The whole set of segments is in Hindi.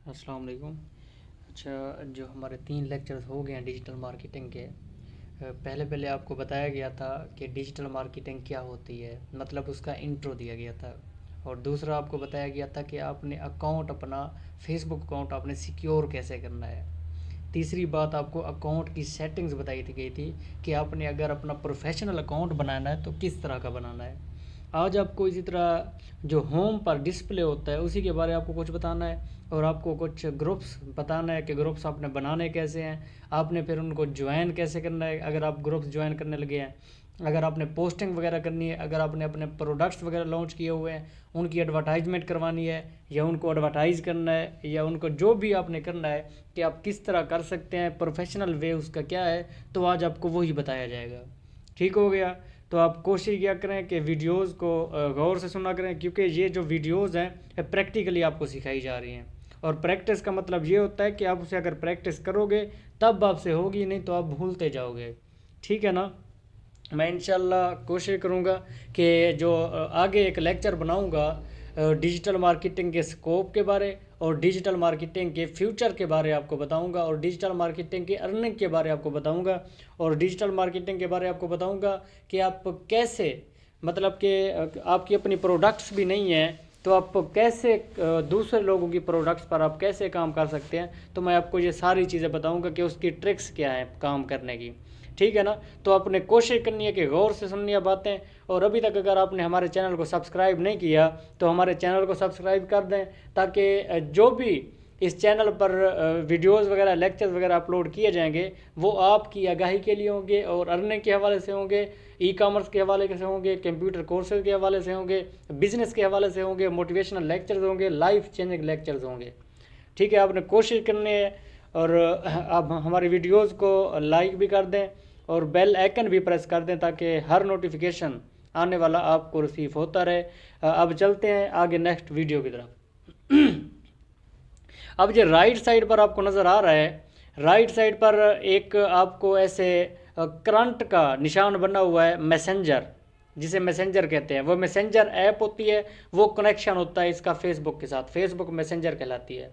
अस्सलाम वालेकुम। अच्छा, जो हमारे 3 लेक्चर्स हो गए हैं डिजिटल मार्केटिंग के, पहले पहले आपको बताया गया था कि डिजिटल मार्केटिंग क्या होती है, मतलब उसका इंट्रो दिया गया था। और दूसरा आपको बताया गया था कि आपने अकाउंट अपना फेसबुक अकाउंट आपने सिक्योर कैसे करना है। तीसरी बात, आपको अकाउंट की सेटिंग्स बताई थी गई थी कि आपने अगर अपना प्रोफेशनल अकाउंट बनाना है तो किस तरह का बनाना है। आज आपको इसी तरह जो होम पर डिस्प्ले होता है उसी के बारे में आपको कुछ बताना है, और आपको कुछ ग्रुप्स बताना है कि ग्रुप्स आपने बनाने कैसे हैं, आपने फिर उनको ज्वाइन कैसे करना है अगर आप ग्रुप्स ज्वाइन करने लगे हैं, अगर आपने पोस्टिंग वगैरह करनी है, अगर आपने अपने प्रोडक्ट्स वगैरह लॉन्च किए हुए हैं उनकी एडवर्टाइजमेंट करवानी है, या उनको एडवर्टाइज करना है, या उनको जो भी आपने करना है कि आप किस तरह कर सकते हैं, प्रोफेशनल वे उसका क्या है, तो आज आपको वही बताया जाएगा। ठीक हो गया। तो आप कोशिश किया करें कि वीडियोस को गौर से सुना करें, क्योंकि ये जो वीडियोस हैं प्रैक्टिकली आपको सिखाई जा रही हैं। और प्रैक्टिस का मतलब ये होता है कि आप उसे अगर प्रैक्टिस करोगे तब आपसे होगी, नहीं तो आप भूलते जाओगे। ठीक है ना। मैं इंशाल्लाह कोशिश करूँगा कि जो आगे एक लेक्चर बनाऊँगा डिजिटल मार्केटिंग के स्कोप के बारे और डिजिटल मार्केटिंग के फ्यूचर के बारे आपको बताऊंगा, और डिजिटल मार्केटिंग की अर्निंग के बारे आपको बताऊंगा, और डिजिटल मार्केटिंग के बारे आपको बताऊंगा कि आप कैसे, मतलब कि आपकी अपनी प्रोडक्ट्स भी नहीं हैं तो आप कैसे दूसरे लोगों की प्रोडक्ट्स पर आप कैसे काम कर सकते हैं। तो मैं आपको ये सारी चीज़ें बताऊंगा कि उसकी ट्रिक्स क्या हैं काम करने की। ठीक है ना। तो आपने कोशिश करनी है कि गौर से सुननी है बातें। और अभी तक अगर आपने हमारे चैनल को सब्सक्राइब नहीं किया तो हमारे चैनल को सब्सक्राइब कर दें, ताकि जो भी इस चैनल पर वीडियोस वगैरह लेक्चर्स वगैरह अपलोड किए जाएंगे वो आपकी आगाही के लिए होंगे, और अर्निंग के हवाले से होंगे, ई कॉमर्स के हवाले से होंगे, कंप्यूटर कोर्सेज के हवाले से होंगे, बिजनेस के हवाले से होंगे, मोटिवेशनल लेक्चर्स होंगे, लाइफ चेंजिंग लेक्चर्स होंगे। ठीक है, आपने कोशिश करनी है। और आप हमारी वीडियोस को लाइक भी कर दें और बेल आइकन भी प्रेस कर दें, ताकि हर नोटिफिकेशन आने वाला आपको रिसीव होता रहे। अब चलते हैं आगे नेक्स्ट वीडियो की तरफ। अब जो राइट साइड पर आपको नज़र आ रहा है, राइट साइड पर एक आपको ऐसे करंट का निशान बना हुआ है, मैसेंजर, जिसे मैसेंजर कहते हैं। वो मैसेंजर ऐप होती है, वो कनेक्शन होता है इसका फेसबुक के साथ, फेसबुक मैसेंजर कहलाती है।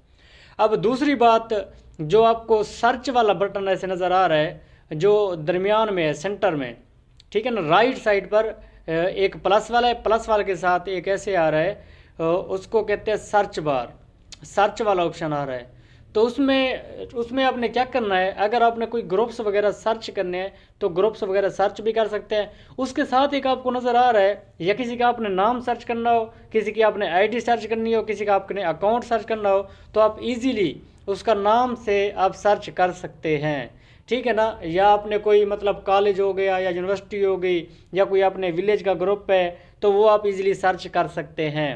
अब दूसरी बात, जो आपको सर्च वाला बटन ऐसे नज़र आ रहा है जो दरमियान में है, सेंटर में, ठीक है ना, राइट साइड पर एक प्लस वाला है, प्लस वाले के साथ एक ऐसे आ रहा है, उसको कहते हैं सर्च बार, सर्च वाला ऑप्शन आ रहा है। तो उसमें उसमें आपने क्या करना है, अगर आपने कोई ग्रुप्स वगैरह सर्च करने हैं तो ग्रुप्स वगैरह सर्च भी कर सकते हैं। उसके साथ एक आपको नज़र आ रहा है, या किसी का आपने नाम सर्च करना हो, किसी की आपने आईडी सर्च करनी हो, किसी का आपने अकाउंट सर्च करना हो, तो आप इजीली उसका नाम से आप सर्च कर सकते हैं। ठीक है ना। या आपने कोई मतलब कॉलेज हो गया या यूनिवर्सिटी हो गई या कोई अपने विलेज का ग्रुप है, तो वो आप इजीली सर्च कर सकते हैं।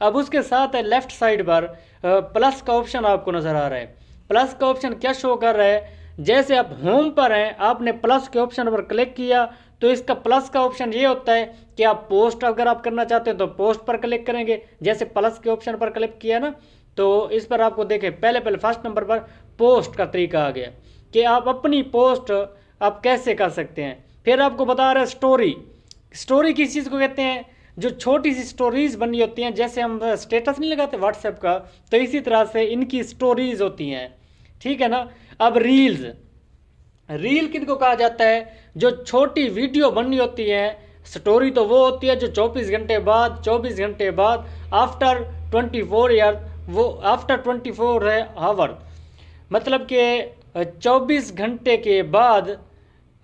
अब उसके साथ है लेफ्ट साइड पर प्लस का ऑप्शन आपको नज़र आ रहा है। प्लस का ऑप्शन क्या शो कर रहा है, जैसे आप होम पर हैं, आपने प्लस के ऑप्शन पर क्लिक किया तो इसका प्लस का ऑप्शन ये होता है कि आप पोस्ट अगर आप करना चाहते हैं तो पोस्ट पर क्लिक करेंगे। जैसे प्लस के ऑप्शन पर क्लिक किया ना, तो इस पर आपको देखें पहले पहले फर्स्ट नंबर पर पोस्ट का तरीका आ गया कि आप अपनी पोस्ट आप कैसे कर सकते हैं। फिर आपको बता रहा है स्टोरी, स्टोरी किस चीज़ को कहते हैं, जो छोटी सी स्टोरीज बनी होती हैं, जैसे हम स्टेटस नहीं लगाते व्हाट्सएप का, तो इसी तरह से इनकी स्टोरीज होती हैं। ठीक है ना। अब रील्स, रील किनको कहा जाता है, जो छोटी वीडियो बननी होती है। स्टोरी तो वो होती है जो 24 घंटे बाद आफ्टर 24 ईयर, वो आफ्टर 24 आवर, मतलब कि 24 घंटे के बाद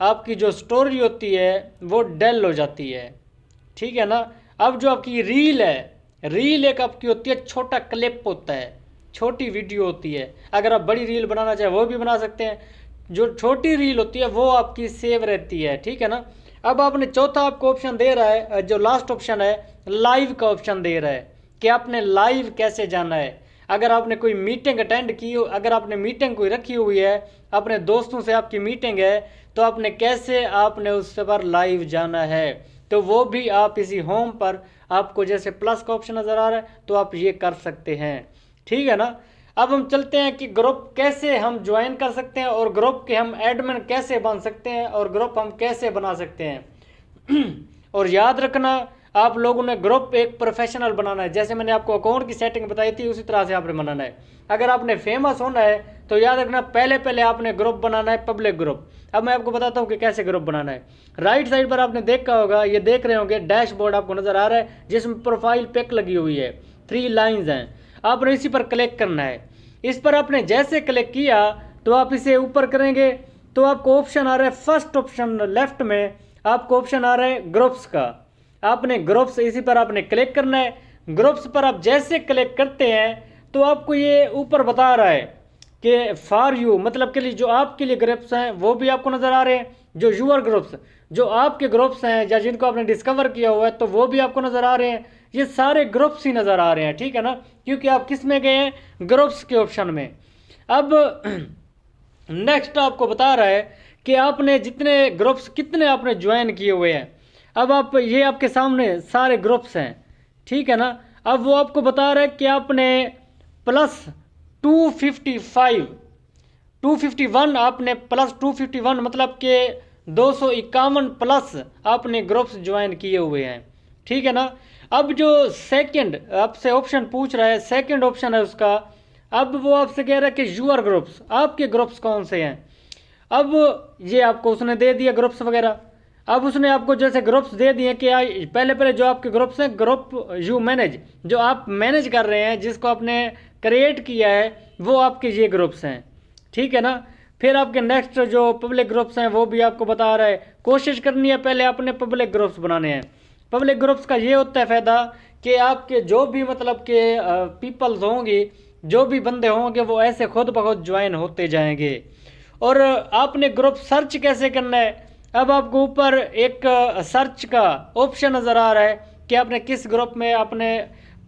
आपकी जो स्टोरी होती है वो डेल हो जाती है। ठीक है ना। अब जो आपकी रील है, रील एक आपकी होती है, छोटा क्लिप होता है, छोटी वीडियो होती है। अगर आप बड़ी रील बनाना चाहें वो भी बना सकते हैं, जो छोटी रील होती है वो आपकी सेव रहती है। ठीक है ना। अब आपने चौथा आपको ऑप्शन दे रहा है, जो लास्ट ऑप्शन है, लाइव का ऑप्शन दे रहा है कि आपने लाइव कैसे जाना है। अगर आपने कोई मीटिंग अटेंड की हो, अगर आपने मीटिंग कोई रखी हुई है, अपने दोस्तों से आपकी मीटिंग है, तो आपने कैसे आपने उस पर लाइव जाना है, तो वो भी आप इसी होम पर आपको जैसे प्लस का ऑप्शन नज़र आ रहा है तो आप ये कर सकते हैं। ठीक है ना। अब हम चलते हैं कि ग्रुप कैसे हम ज्वाइन कर सकते हैं, और ग्रुप के हम एडमिन कैसे बन सकते हैं, और ग्रुप हम कैसे बना सकते हैं। और याद रखना, आप लोगों ने ग्रुप एक प्रोफेशनल बनाना है, जैसे मैंने आपको अकाउंट की सेटिंग बताई थी उसी तरह से आपने बनाना है। अगर आपने फेमस होना है तो याद रखना पहले पहले आपने ग्रुप बनाना है, पब्लिक ग्रुप। अब मैं आपको बताता हूँ कि कैसे ग्रुप बनाना है। राइट साइड पर आपने देखा होगा, ये देख रहे होंगे डैशबोर्ड आपको नजर आ रहा है जिसमें प्रोफाइल पिक लगी हुई है, 3 लाइंस हैं। आपने इसी पर क्लिक करना है। इस पर आपने जैसे क्लिक किया तो आप इसे ऊपर करेंगे तो आपको ऑप्शन आ रहा है, फर्स्ट ऑप्शन लेफ्ट में आपको ऑप्शन आ रहा है ग्रुप्स का। आपने ग्रुप्स, इसी पर आपने क्लिक करना है। ग्रुप्स पर आप जैसे क्लिक करते हैं तो आपको ये ऊपर बता रहा है कि फॉर यू, मतलब के लिए जो आपके लिए ग्रुप्स हैं वो भी आपको नजर आ रहे हैं, जो यूअर ग्रुप्स, जो आपके ग्रुप्स हैं या जिनको आपने डिस्कवर किया हुआ है तो वो भी आपको नजर आ रहे हैं। ये सारे ग्रुप्स ही नजर आ रहे हैं, ठीक है ना, क्योंकि आप किस में गए हैं, ग्रुप्स के ऑप्शन में। अब नेक्स्ट आपको बता रहा है कि आपने जितने ग्रुप्स कितने आपने ज्वाइन किए हुए हैं। अब आप, ये आपके सामने सारे ग्रुप्स हैं, ठीक है ना। अब वो आपको बता रहा है कि आपने प्लस 255 251 आपने प्लस 251 मतलब कि 251 प्लस आपने ग्रुप्स ज्वाइन किए हुए हैं, ठीक है ना। अब जो सेकंड आपसे ऑप्शन पूछ रहा है, सेकंड ऑप्शन है उसका, अब वो आपसे कह रहा है कि यूअर ग्रुप्स, आपके ग्रुप्स कौन से हैं। अब ये आपको उसने दे दिया ग्रुप्स वगैरह। अब उसने आपको जैसे ग्रुप्स दे दिए कि पहले पहले जो आपके ग्रुप्स हैं, ग्रुप यू मैनेज, जो आप मैनेज कर रहे हैं, जिसको आपने क्रिएट किया है, वो आपके ये ग्रुप्स हैं, ठीक है ना। फिर आपके नेक्स्ट जो पब्लिक ग्रुप्स हैं वो भी आपको बता रहा है। कोशिश करनी है पहले आपने पब्लिक ग्रुप्स बनाने हैं। पब्लिक ग्रुप्स का ये होता है फ़ायदा कि आपके जो भी मतलब के पीपल्स होंगे, जो भी बंदे होंगे, वो ऐसे खुद ब खुद ज्वाइन होते जाएंगे। और आपने ग्रुप सर्च कैसे करना है, अब आपको ऊपर एक सर्च का ऑप्शन नज़र आ रहा है कि आपने किस ग्रुप में आपने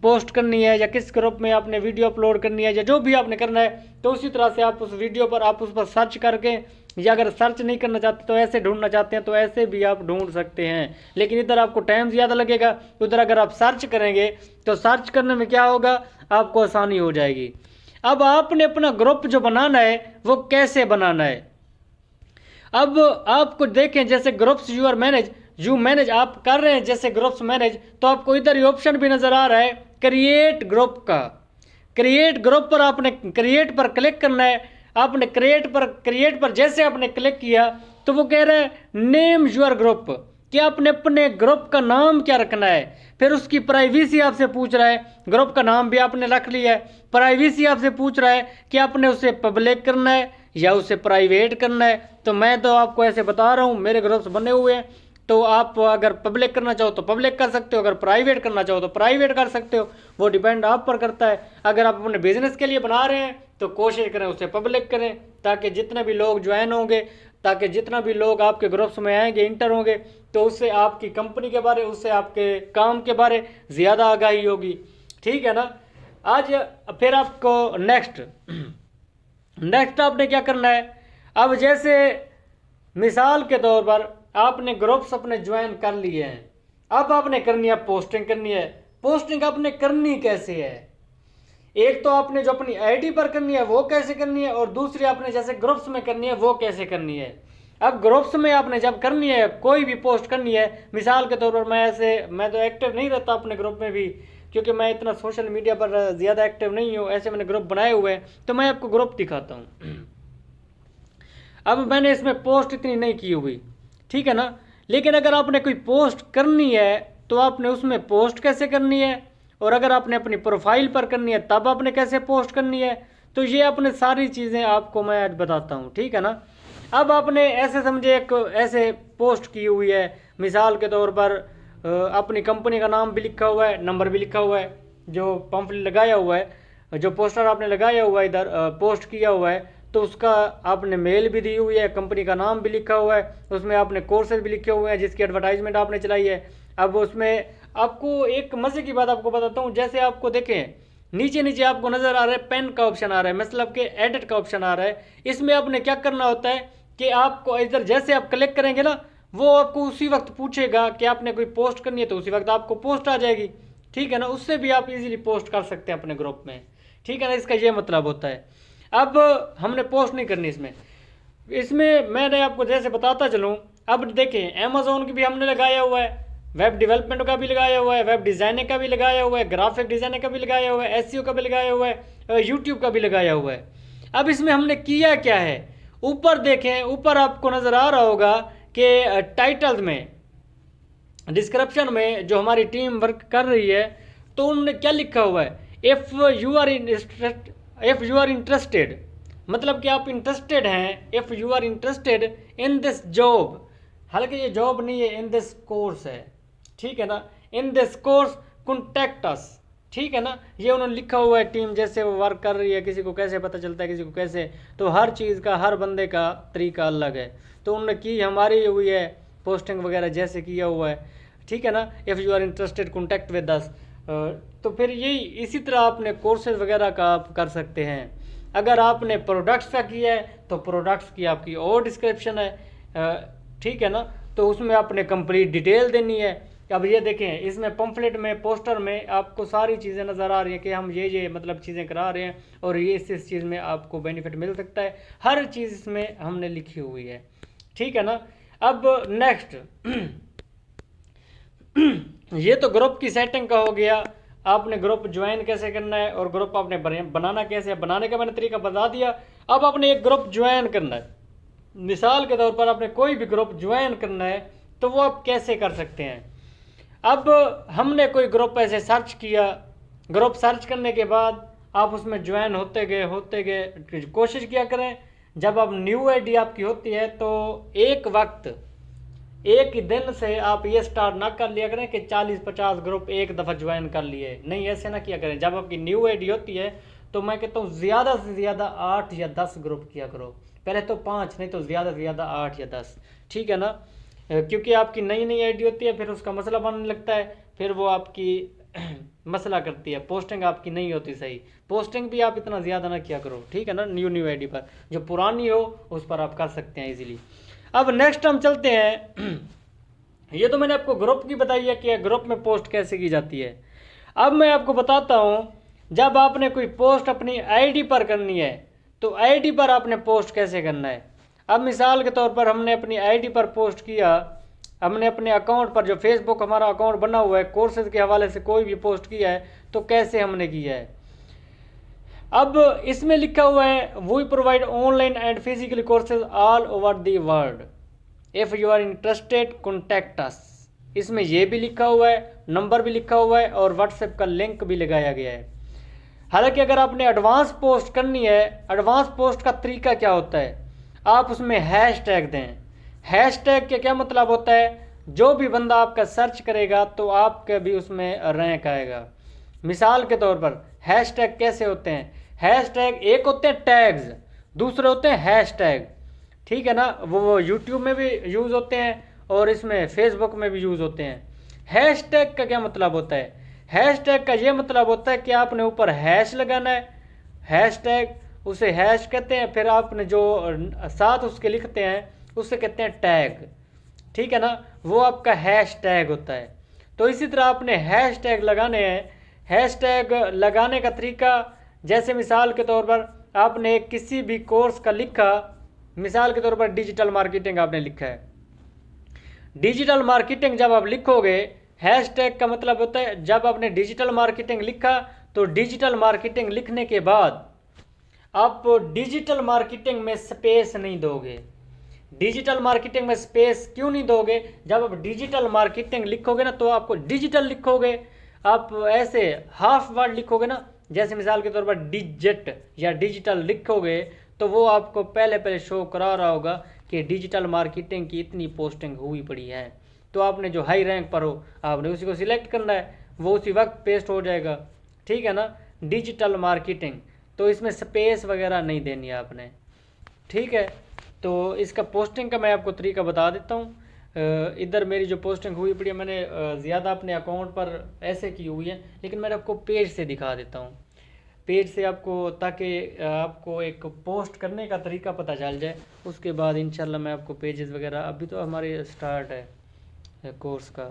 पोस्ट करनी है या किस ग्रुप में आपने वीडियो अपलोड करनी है या जो भी आपने करना है, तो उसी तरह से आप उस वीडियो पर आप उस पर सर्च करके, या अगर सर्च नहीं करना चाहते तो ऐसे ढूंढना चाहते हैं तो ऐसे भी आप ढूंढ सकते हैं। लेकिन इधर आपको टाइम ज़्यादा लगेगा, उधर अगर आप सर्च करेंगे तो सर्च करने में क्या होगा, आपको आसानी हो जाएगी। अब आपने अपना ग्रुप जो बनाना है वो कैसे बनाना है। अब आपको देखें, जैसे groups you are manage, you manage आप कर रहे हैं जैसे ग्रुप्स मैनेज, तो आपको इधर ये ऑप्शन भी नजर आ रहा है क्रिएट ग्रुप का। क्रिएट ग्रुप पर आपने क्रिएट पर क्लिक करना है। आपने क्रिएट पर जैसे आपने क्लिक किया तो वो कह रहा है नेम यूर ग्रुप, कि आपने अपने ग्रुप का नाम क्या रखना है। फिर उसकी प्राइवेसी आपसे पूछ रहा है, ग्रुप का नाम भी आपने रख लिया है, प्राइवेसी आपसे पूछ रहा है कि आपने उसे पब्लिक करना है या उसे प्राइवेट करना है। तो मैं तो आपको ऐसे बता रहा हूँ, मेरे ग्रुप्स बने हुए हैं, तो आप अगर पब्लिक करना चाहो तो पब्लिक कर सकते हो, अगर प्राइवेट करना चाहो तो प्राइवेट कर सकते हो, वो डिपेंड आप पर करता है। अगर आप अपने बिजनेस के लिए बना रहे हैं तो कोशिश करें उसे पब्लिक करें, ताकि जितने भी लोग ज्वाइन होंगे, ताकि जितना भी लोग आपके ग्रुप्स में आएंगे, इंटर होंगे, तो उससे आपकी कंपनी के बारे, उससे आपके काम के बारे ज़्यादा आगाही होगी, ठीक है ना। आज फिर आपको नेक्स्ट आपने क्या करना है। अब जैसे मिसाल के तौर पर आपने ग्रुप्स अपने ज्वाइन कर लिए हैं, अब आपने करनी है पोस्टिंग करनी है। पोस्टिंग आपने करनी कैसे है, एक तो आपने जो अपनी आईडी पर करनी है वो कैसे करनी है, और दूसरी आपने जैसे ग्रुप्स में करनी है वो कैसे करनी है। अब ग्रुप्स में आपने जब करनी है, कोई भी पोस्ट करनी है, मिसाल के तौर पर मैं तो एक्टिव नहीं रहता अपने ग्रुप में भी, क्योंकि मैं इतना सोशल मीडिया पर ज़्यादा एक्टिव नहीं हूँ, ऐसे मैंने ग्रुप बनाए हुए हैं, तो मैं आपको ग्रुप दिखाता हूँ। अब मैंने इसमें पोस्ट इतनी नहीं की हुई, ठीक है ना, लेकिन अगर आपने कोई पोस्ट करनी है तो आपने उसमें पोस्ट कैसे करनी है, और अगर आपने अपनी प्रोफाइल पर करनी है तब आपने कैसे पोस्ट करनी है, तो ये अपने सारी चीज़ें आपको मैं आज बताता हूँ, ठीक है ना। अब आपने ऐसे समझे एक ऐसे पोस्ट की हुई है, मिसाल के तौर पर अपनी कंपनी का नाम भी लिखा हुआ है, नंबर भी लिखा हुआ है, जो पंफलेट लगाया हुआ है, जो पोस्टर आपने लगाया हुआ है इधर पोस्ट किया हुआ है, तो उसका आपने मेल भी दी हुई है, कंपनी का नाम भी लिखा हुआ है, उसमें आपने कोर्सेज भी लिखे हुए हैं जिसकी एडवर्टाइजमेंट आपने चलाई है। अब उसमें आपको एक मज़े की बात आपको बताता हूँ, जैसे आपको देखें नीचे नीचे आपको नज़र आ रहा है पेन का ऑप्शन आ रहा है, मतलब कि एडिट का ऑप्शन आ रहा है। इसमें आपने क्या करना होता है कि आपको इधर जैसे आप क्लिक करेंगे ना, वो आपको उसी वक्त पूछेगा कि आपने कोई पोस्ट करनी है, तो उसी वक्त आपको पोस्ट आ जाएगी, ठीक है ना। उससे भी आप इजीली पोस्ट कर सकते हैं अपने ग्रुप में, ठीक है ना, इसका ये मतलब होता है। अब हमने पोस्ट नहीं करनी इसमें मैंने आपको जैसे बताता चलूँ। अब देखें अमेज़ोन की भी हमने लगाया हुआ है, वेब डेवलपमेंट का भी लगाया हुआ है, वेब डिज़ाइनिंग का भी लगाया हुआ है, ग्राफिक डिज़ाइनिंग का भी लगाया हुआ है, एसईओ का भी लगाया हुआ है, यूट्यूब का भी लगाया हुआ है। अब इसमें हमने किया क्या है, ऊपर देखें, ऊपर आपको नज़र आ रहा होगा कि टाइटल्स में, डिस्क्रिप्शन में जो हमारी टीम वर्क कर रही है, तो उन्होंने क्या लिखा हुआ है, इफ़ यू आर इंटरेस्टेड, मतलब कि आप इंटरेस्टेड हैं, if you are interested in this job, हालांकि ये जॉब नहीं है, इन दिस कोर्स है, ठीक है ना, in this course contact us, ठीक है ना, ये उन्होंने लिखा हुआ है। टीम जैसे वो वर्क कर रही है, किसी को कैसे पता चलता है, किसी को कैसे, तो हर चीज़ का, हर बंदे का तरीका अलग है। तो उन्होंने की हमारी हुई है पोस्टिंग वगैरह जैसे किया हुआ है, ठीक है ना, if you are interested contact with us. तो फिर यही इसी तरह आपने कोर्सेज वगैरह का आप कर सकते हैं। अगर आपने प्रोडक्ट्स का किया है तो प्रोडक्ट्स की आपकी और डिस्क्रिप्शन है, ठीक है ना, तो उसमें आपने कंप्लीट डिटेल देनी है। अब ये देखें, इसमें पंफलेट में, पोस्टर में आपको सारी चीज़ें नज़र आ रही है कि हम ये मतलब चीज़ें करा रहे हैं और ये इस चीज़ में आपको बेनिफिट मिल सकता है, हर चीज़ इसमें हमने लिखी हुई है, ठीक है ना। अब नेक्स्ट ये तो ग्रुप की सेटिंग का हो गया, आपने ग्रुप ज्वाइन कैसे करना है और ग्रुप आपने बनाना कैसे है, बनाने का मैंने तरीका बता दिया। अब आपने एक ग्रुप ज्वाइन करना है, मिसाल के तौर पर आपने कोई भी ग्रुप ज्वाइन करना है, तो वो आप कैसे कर सकते हैं। अब हमने कोई ग्रुप ऐसे सर्च किया, ग्रुप सर्च करने के बाद आप उसमें ज्वाइन होते गए, कोशिश किया करें जब आप न्यू आईडी आपकी होती है तो एक वक्त, एक ही दिन से आप ये स्टार्ट ना कर लिया करें कि 40-50 ग्रुप एक दफ़ा ज्वाइन कर लिए, नहीं ऐसे ना किया करें। जब आपकी न्यू आईडी होती है तो मैं कहता हूँ ज़्यादा से ज़्यादा 8 या 10 ग्रुप किया करो, पहले तो 5 नहीं तो ज़्यादा से ज़्यादा 8 या 10, ठीक है ना, क्योंकि आपकी नई नई आईडी होती है, फिर उसका मसला बनने लगता है, फिर वो आपकी मसला करती है, पोस्टिंग आपकी नहीं होती सही। पोस्टिंग भी आप इतना ज़्यादा ना किया करो, ठीक है ना, न्यू आईडी पर, जो पुरानी हो उस पर आप कर सकते हैं इजीली। अब नेक्स्ट हम चलते हैं, ये तो मैंने आपको ग्रुप की बताई है कि ग्रुप में पोस्ट कैसे की जाती है। अब मैं आपको बताता हूँ, जब आपने कोई पोस्ट अपनी आईडी पर करनी है तो आईडी पर आपने पोस्ट कैसे करना है। अब मिसाल के तौर पर हमने अपनी आईडी पर पोस्ट किया, हमने अपने अकाउंट पर, जो फेसबुक हमारा अकाउंट बना हुआ है, कोर्सेज के हवाले से कोई भी पोस्ट किया है, तो कैसे हमने किया है। अब इसमें लिखा हुआ है, we provide online and physically courses all over the world, if you are interested contact us. इसमें यह भी लिखा हुआ है, नंबर भी लिखा हुआ है और व्हाट्सएप का लिंक भी लगाया गया है। हालांकि अगर आपने एडवांस पोस्ट करनी है, एडवांस पोस्ट का तरीका क्या होता है, आप उसमें हैश टैग दें। हैश टैग के क्या मतलब होता है, जो भी बंदा आपका सर्च करेगा तो आपका भी उसमें रैंक आएगा। मिसाल के तौर पर हैश टैग कैसे होते हैं, हैश टैग एक होते हैं टैग्स, दूसरे होते हैं हैश टैग, ठीक है ना, वो यूट्यूब में भी यूज़ होते हैं और इसमें फेसबुक में भी यूज़ होते हैं। हैश टैग का क्या मतलब होता है, हैश टैग का ये मतलब होता है कि आपने ऊपर हैश लगाना है, हैश टैग उसे हैश कहते हैं, फिर आपने जो साथ उसके लिखते हैं उसे कहते हैं टैग, ठीक है ना, वो आपका हैश टैग होता है। तो इसी तरह आपने हैश टैग लगाने हैं। हैश टैग लगाने का तरीका, जैसे मिसाल के तौर पर आपने किसी भी कोर्स का लिखा, मिसाल के तौर पर डिजिटल मार्केटिंग आपने लिखा है, डिजिटल मार्केटिंग जब आप लिखोगे, हैश टैग का मतलब होता है जब आपने डिजिटल मार्केटिंग लिखा तो डिजिटल मार्केटिंग लिखने के बाद आप डिजिटल मार्केटिंग में स्पेस नहीं दोगे। डिजिटल मार्केटिंग में स्पेस क्यों नहीं दोगे, जब आप डिजिटल मार्केटिंग लिखोगे ना तो आपको डिजिटल लिखोगे, आप ऐसे हाफ वर्ड लिखोगे ना, जैसे मिसाल के तौर पर डिजिट या डिजिटल लिखोगे तो वो आपको पहले शो करा रहा होगा कि डिजिटल मार्केटिंग की इतनी पोस्टिंग हुई पड़ी है। तो आपने जो हाई रैंक पर हो आपने उसी को सिलेक्ट करना है, वो उसी वक्त पेस्ट हो जाएगा, ठीक है ना, डिजिटल मार्केटिंग। तो इसमें स्पेस वगैरह नहीं देनी है आपने, ठीक है। तो इसका पोस्टिंग का मैं आपको तरीका बता देता हूँ। इधर मेरी जो पोस्टिंग हुई पड़ी है, मैंने ज़्यादा अपने अकाउंट पर ऐसे की हुई है, लेकिन मैं आपको पेज से दिखा देता हूँ, पेज से आपको, ताकि आपको एक पोस्ट करने का तरीका पता चल जाए। उसके बाद इंशाल्लाह मैं आपको पेजेस वगैरह, अभी तो हमारे स्टार्ट है कोर्स का,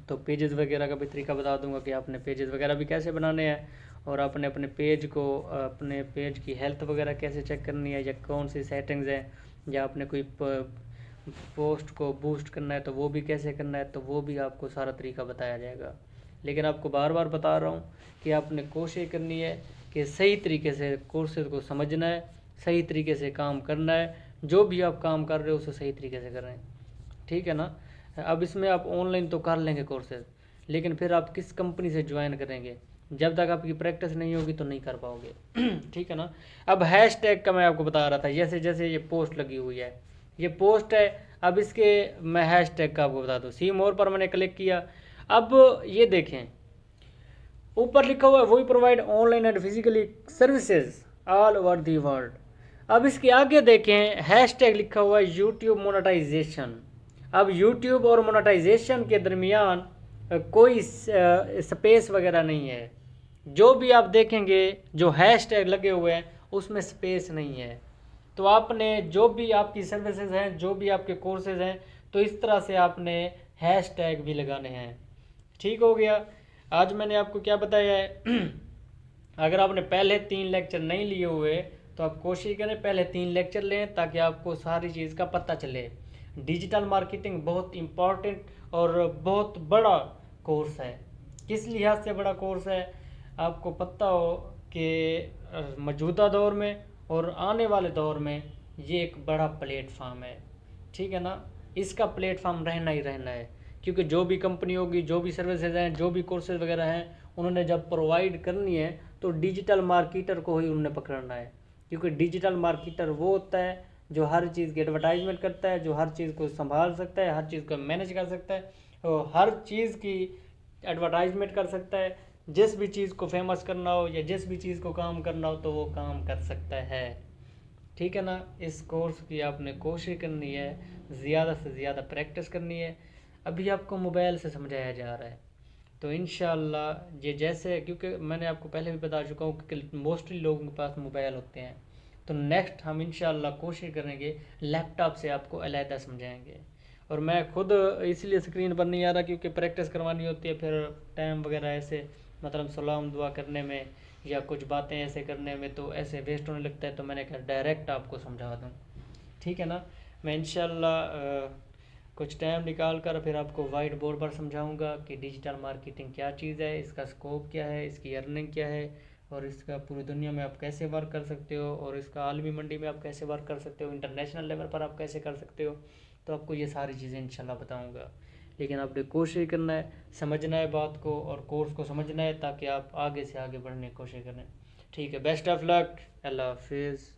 तो पेजेस वगैरह का भी तरीका बता दूंगा कि आपने पेजेस वगैरह भी कैसे बनाने हैं और आपने अपने पेज को, अपने पेज की हेल्थ वगैरह कैसे चेक करनी है, या कौन सी सेटिंग्स हैं, या आपने कोई पोस्ट को बूस्ट करना है तो वो भी कैसे करना है, तो वो भी आपको सारा तरीका बताया जाएगा। लेकिन आपको बार बार बता रहा हूँ कि आपने कोशिश करनी है कि सही तरीके से कोर्सेज को समझना है, सही तरीके से काम करना है, जो भी आप काम कर रहे हो उसे सही तरीके से करें, ठीक है ना। अब इसमें आप ऑनलाइन तो कर लेंगे कोर्सेज, लेकिन फिर आप किस कंपनी से ज्वाइन करेंगे, जब तक आपकी प्रैक्टिस नहीं होगी तो नहीं कर पाओगे ठीक है ना। अब हैश टैग का मैं आपको बता रहा था, जैसे जैसे ये पोस्ट लगी हुई है, ये पोस्ट है। अब इसके मैं हैश टैग का आपको बता दूँ, सी मोर पर मैंने क्लिक किया। अब ये देखें ऊपर लिखा हुआ है वही provide online and physically services all over the world. अब इसके आगे देखें हैश टैग लिखा हुआ है यूट्यूब मोनेटाइजेशन। अब यूट्यूब और मोनेटाइजेशन के दरमियान कोई स्पेस वगैरह नहीं है। जो भी आप देखेंगे जो हैश टैग लगे हुए हैं उसमें स्पेस नहीं है। तो आपने जो भी आपकी सर्विसेज हैं, जो भी आपके कोर्सेज हैं, तो इस तरह से आपने हैश टैग भी लगाने हैं। ठीक हो गया। आज मैंने आपको क्या बताया है अगर आपने पहले 3 लेक्चर नहीं लिए हुए तो आप कोशिश करें पहले 3 लेक्चर लें, ताकि आपको सारी चीज़ का पता चले। डिजिटल मार्केटिंग बहुत इम्पॉर्टेंट और बहुत बड़ा कोर्स है। किस लिहाज से बड़ा कोर्स है, आपको पता हो कि मौजूदा दौर में और आने वाले दौर में ये एक बड़ा प्लेटफार्म है, ठीक है ना। इसका प्लेटफार्म रहना ही रहना है, क्योंकि जो भी कंपनी होगी, जो भी सर्विसेज हैं, जो भी कोर्सेज वगैरह हैं, उन्होंने जब प्रोवाइड करनी है तो डिजिटल मार्केटर को ही उन्होंने पकड़ना है। क्योंकि डिजिटल मार्केटर वो होता है जो हर चीज़ की एडवर्टाइजमेंट करता है, जो हर चीज़ को संभाल सकता है, हर चीज़ को मैनेज कर सकता है और हर चीज़ की एडवर्टाइजमेंट कर सकता है। जिस भी चीज़ को फेमस करना हो या जिस भी चीज़ को काम करना हो तो वो काम कर सकता है, ठीक है ना। इस कोर्स की आपने कोशिश करनी है, ज़्यादा से ज़्यादा प्रैक्टिस करनी है। अभी आपको मोबाइल से समझाया जा रहा है तो इंशाल्लाह ये जैसे, क्योंकि मैंने आपको पहले भी बता चुका हूँ कि मोस्टली लोगों के पास मोबाइल होते हैं, तो नेक्स्ट हम इंशाल्लाह कोशिश करेंगे लैपटॉप से आपको अलहदा समझाएंगे। और मैं खुद इसलिए स्क्रीन पर नहीं आ रहा क्योंकि प्रैक्टिस करवानी होती है, फिर टाइम वगैरह ऐसे मतलब सलाम दुआ करने में या कुछ बातें ऐसे करने में तो ऐसे वेस्ट होने लगता है, तो मैंने कहा डायरेक्ट आपको समझा दूँ, ठीक है ना। मैं इंशाल्लाह कुछ टाइम निकाल कर फिर आपको वाइट बोर्ड पर समझाऊंगा कि डिजिटल मार्केटिंग क्या चीज़ है, इसका स्कोप क्या है, इसकी अर्निंग क्या है और इसका पूरी दुनिया में आप कैसे वर्क कर सकते हो और इसका आलमी मंडी में आप कैसे वर्क कर सकते हो, इंटरनेशनल लेवल पर आप कैसे कर सकते हो। तो आपको ये सारी चीज़ें इंशाल्लाह बताऊंगा। लेकिन आपने कोशिश करना है, समझना है बात को और कोर्स को समझना है, ताकि आप आगे से आगे बढ़ने की कोशिश करें। ठीक है, बेस्ट ऑफ लक, अल्लाह हाफिज़।